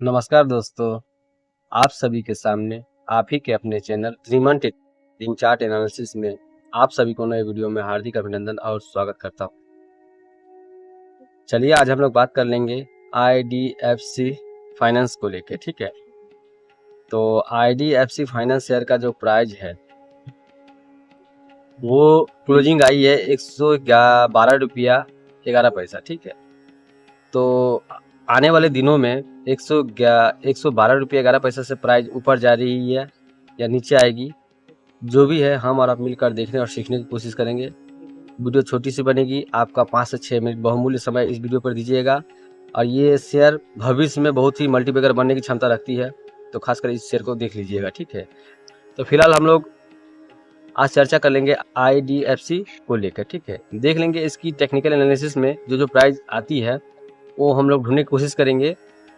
नमस्कार दोस्तों, आप सभी के सामने आप ही के अपने चैनल श्रीमान ट्रेडिंग चार्ट एनालिसिस में आप सभी को नए वीडियो में हार्दिक अभिनंदन और स्वागत करता हूँ। चलिए आज हम लोग बात कर लेंगे IDFC फाइनेंस को लेके, ठीक है। तो IDFC फाइनेंस शेयर का जो प्राइस है वो क्लोजिंग आई है 112 रुपया 11 पैसा, ठीक है। तो आने वाले दिनों में 112 रुपये 11 पैसा से प्राइस ऊपर जा रही है या नीचे आएगी, जो भी है हम और आप मिलकर देखने और सीखने की कोशिश करेंगे। वीडियो छोटी सी बनेगी, आपका 5 से 6 मिनट बहुमूल्य समय इस वीडियो पर दीजिएगा। और ये शेयर भविष्य में बहुत ही मल्टीबैगर बनने की क्षमता रखती है, तो खासकर इस शेयर को देख लीजिएगा, ठीक है। तो फिलहाल हम लोग आज चर्चा कर लेंगे IDFC को लेकर, ठीक है। देख लेंगे इसकी टेक्निकल एनालिसिस में जो प्राइस आती है वो हम लोग ढूंढने की कोशिश करेंगे,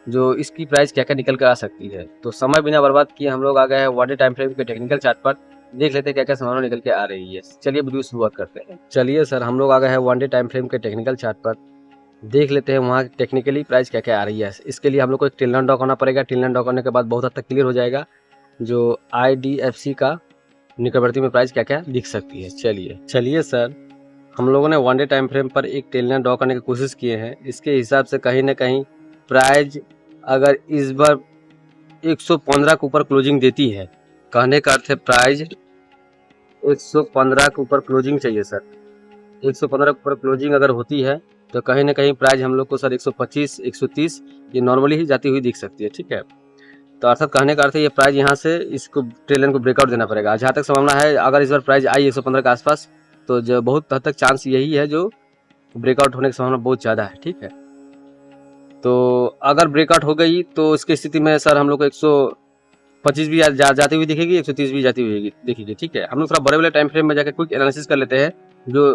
जो इसकी प्राइस क्या क्या निकल कर आ सकती है। तो समय बिना बर्बाद किए हम लोग आ गए हैं 1 डे टाइम फ्रेम के टेक्निकल चार्ट पर। देख लेते हैं क्या क्या संभावना निकल के आ रही है। चलिए वीडियो शुरुआत करते हैं। चलिए सर, हम लोग आ गए हैं 1 डे टाइम फ्रेम के टेक्निकल चार्ट पर। देख लेते हैं वहाँ टेक्निकली प्राइस क्या क्या आ रही है। इसके लिए हम लोग को एक टेल लाइन ड्रॉ करना पड़ेगा। टेल लाइन ड्रॉ करने के बाद बहुत हद तक क्लियर हो जाएगा जो IDFC का निकटवर्ती में प्राइस क्या क्या दिख सकती है। चलिए सर, हम लोगों ने 1 डे टाइम फ्रेम पर एक टेल लाइन ड्रॉ करने की कोशिश किए हैं। इसके हिसाब से कहीं ना कहीं प्राइस अगर इस बार 115 के ऊपर क्लोजिंग देती है, कहने का अर्थ है प्राइस 115 के ऊपर क्लोजिंग चाहिए सर। 115 के ऊपर क्लोजिंग अगर होती है तो कहीं ना कहीं प्राइस हम लोग को सर 125 130 ये नॉर्मली ही जाती हुई दिख सकती है, ठीक है। तो अर्थात कहने का अर्थ है ये प्राइस यहाँ से इसको टेल लाइन को ब्रेकआउट देना पड़ेगा। जहाँ तक संभावना है अगर इस बार प्राइस आई 115 के आसपास, तो जो बहुत हद तक चांस यही है जो ब्रेकआउट होने की संभावना बहुत ज़्यादा है, ठीक है। तो अगर ब्रेकआउट हो गई तो इसकी स्थिति में सर हम लोग को 125 भी जाती हुई दिखेगी, 130 भी जाती हुई दिखेगी, ठीक है। हम लोग थोड़ा बड़े बड़े टाइम फ्रेम में जाकर क्विक एनालिसिस कर लेते हैं जो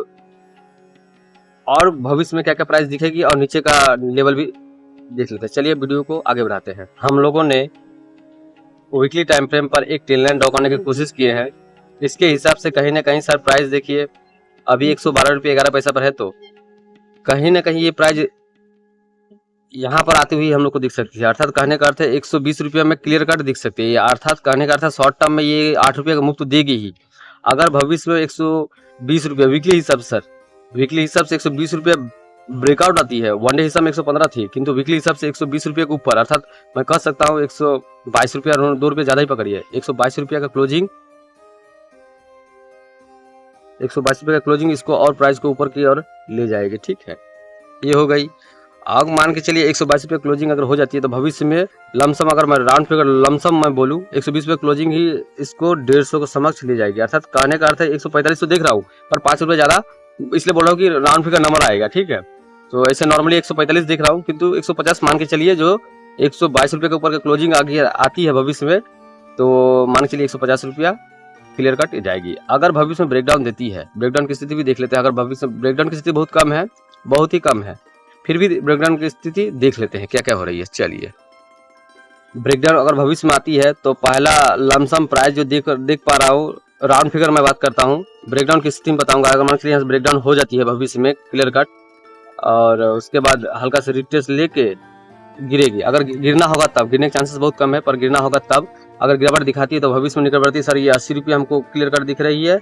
और भविष्य में क्या क्या प्राइस दिखेगी और नीचे का लेवल भी देख लेते हैं। चलिए वीडियो को आगे बढ़ाते हैं। हम लोगों ने वीकली टाइम फ्रेम पर एक टेल लाइन ड्रॉ करने की कोशिश किए हैं। इसके हिसाब से कहीं ना कहीं सर प्राइस देखिए अभी 112 रुपये 11 पैसा पर है, तो कहीं ना कहीं ये प्राइस यहाँ पर आती हुई हम लोग को दिख सकती है। अर्थात कहने का अर्थ है 120 रुपये में क्लियर कट दिख सकती है। अर्थात कहने का अर्थ है शॉर्ट टर्म में ये 8 रुपये का मुफ्त देगी ही। अगर भविष्य में 120 रुपये वीकली हिसाब सर, वीकली हिसाब से 120 रुपये ब्रेकआउट आती है। 1 डे हिसाब में 115 थी, किंतु वीकली हिसाब से 120 रुपये के ऊपर, अर्थात मैं कह सकता हूँ 122 रुपया 2 रुपये ज़्यादा ही पकड़िए, 122 रुपये का क्लोजिंग, 122 रुपये का क्लोजिंग इसको और प्राइस को ऊपर की ओर ले जाएगी, ठीक है। ये हो गई। अब मान के चलिए 122 रुपये क्लोजिंग अगर हो जाती है तो भविष्य में लमसम, अगर मैं राउंड फिगर लमसम मैं बोलूँ, 120 रुपये क्लोजिंग ही इसको 150 को समक्ष ले जाएगी। अर्थात कहने का अर्थ है 145 तो देख रहा हूँ पर 5 रुपये ज़्यादा, इसलिए बोल रहा हूँ कि राउंड फिगर नंबर आएगा, ठीक है। तो ऐसे नॉर्मली 145 देख रहा हूँ, किंतु 150 मान के चलिए जो 122 रुपये के ऊपर का क्लोजिंग आती है भविष्य में, तो मान के चलिए 150 रुपया क्लियर कट जाएगी। अगर भविष्य में ब्रेकडाउन देती है, ब्रेकडाउन की स्थिति भी देख लेते हैं। अगर भविष्य में ब्रेकडाउन की स्थिति बहुत कम है, बहुत ही कम है, फिर भी ब्रेकडाउन की स्थिति देख लेते हैं क्या क्या हो रही है। चलिए, ब्रेकडाउन अगर भविष्य में आती है तो पहला लमसम प्राइस जो देख पा रहा हूँ, राउंड फिगर मैं बात करता हूँ, ब्रेकडाउन की स्थिति में बताऊंगा। अगर मान के यहाँ से ब्रेकडाउन हो जाती है भविष्य में क्लियर कट, और उसके बाद हल्का से रिटेस्ट लेके गिरेगी। अगर गिरना होगा तब, गिरने के चांसेस बहुत कम है पर गिरना होगा तब, अगर गिरावट दिखाती है तो भविष्य में निकटवर्ती सर ये 80 रुपये हमको क्लियर कट दिख रही है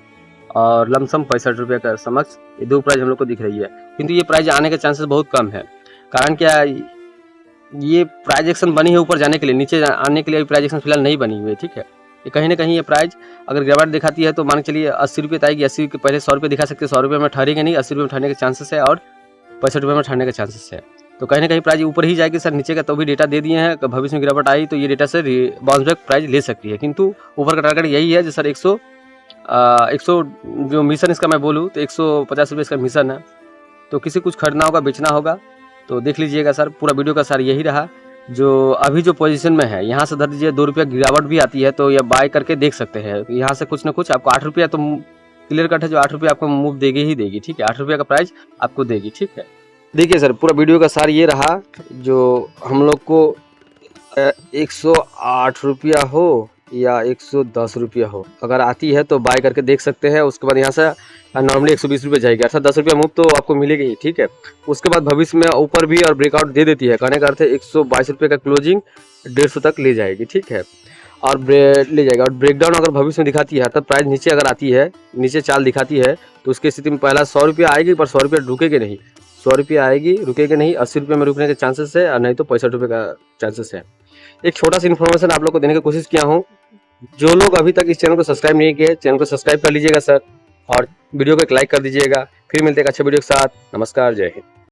और लमसम 65 रुपये का समक्ष ये दो प्राइस हम लोग को दिख रही है। किंतु ये प्राइस आने के चांसेस बहुत कम है। कारण क्या, ये प्राइस एक्शन बनी है ऊपर जाने के लिए, नीचे आने के लिए प्राइस एक्शन फिलहाल नहीं बनी हुई है, ठीक है। ये कहीं ना कहीं ये प्राइस अगर गिरावट दिखाती है तो मान के चलिए 80 रुपये आएगी। 80 के पहले 100 रुपये दिखा सकते हैं, 100 रुपये में ठहरेंगे नहीं, 80 रुपये में ठहरने के चांसेस है और 65 रुपये में ठहरने के चांसेस है। तो कहीं ना कहीं प्राइस ऊपर ही जाएगी सर। नीचे का तो भी डेटा दे दिए हैं, भविष्य में गिरावट आई तो ये डेटा से बाउंस बैक प्राइस ले सकती है। किंतु ऊपर का टारगेट यही है जो सर 100 जो मिशन इसका मैं बोलूँ तो 150 रुपये इसका मिशन है। तो किसी कुछ खरीदना होगा, बेचना होगा तो देख लीजिएगा सर। पूरा वीडियो का सर यही रहा। जो अभी जो पोजीशन में है यहाँ से धर दीजिए 2 रुपया गिरावट भी आती है तो ये बाय करके देख सकते हैं। यहाँ से कुछ ना कुछ आपको 8 रुपया तो क्लियर कट है, जो 8 रुपये आपको मूव देगी ही देगी, ठीक है। 8 रुपये का प्राइस आपको देगी, ठीक है। देखिए सर, पूरा वीडियो का सार ये रहा। जो हम लोग को 108 रुपया हो या 110 रुपया हो, अगर आती है तो बाय करके देख सकते हैं। उसके बाद यहाँ से नॉर्मली 120 रुपये जाएगी, अर्थात 10 रुपया मुफ्त तो आपको मिलेगी ही, ठीक है। उसके बाद भविष्य में ऊपर भी और ब्रेकआउट दे देती है, कहने का अर्थ है 122 रुपये का क्लोजिंग 150 तक ले जाएगी, ठीक है। और ले जाएगा। और ब्रेकडाउन अगर भविष्य में दिखाती है, अर्थात प्राइस नीचे अगर आती है, नीचे चाल दिखाती है, तो उसकी स्थिति में पहला 100 रुपया आएगी, पर 100 रुपया रुकेगी नहीं। 100 रुपया आएगी, रुकेगी नहीं। 80 रुपये में रुकने के चांसेस है, और नहीं तो 65 रुपये का चांसेस है। एक छोटा सा इन्फॉर्मेशन आप लोग को देने की कोशिश किया हूँ। जो लोग अभी तक इस चैनल को सब्सक्राइब नहीं किए, चैनल को सब्सक्राइब कर लीजिएगा सर, और वीडियो को एक लाइक कर दीजिएगा। फिर मिलते हैं एक अच्छे वीडियो के साथ। नमस्कार, जय हिंद।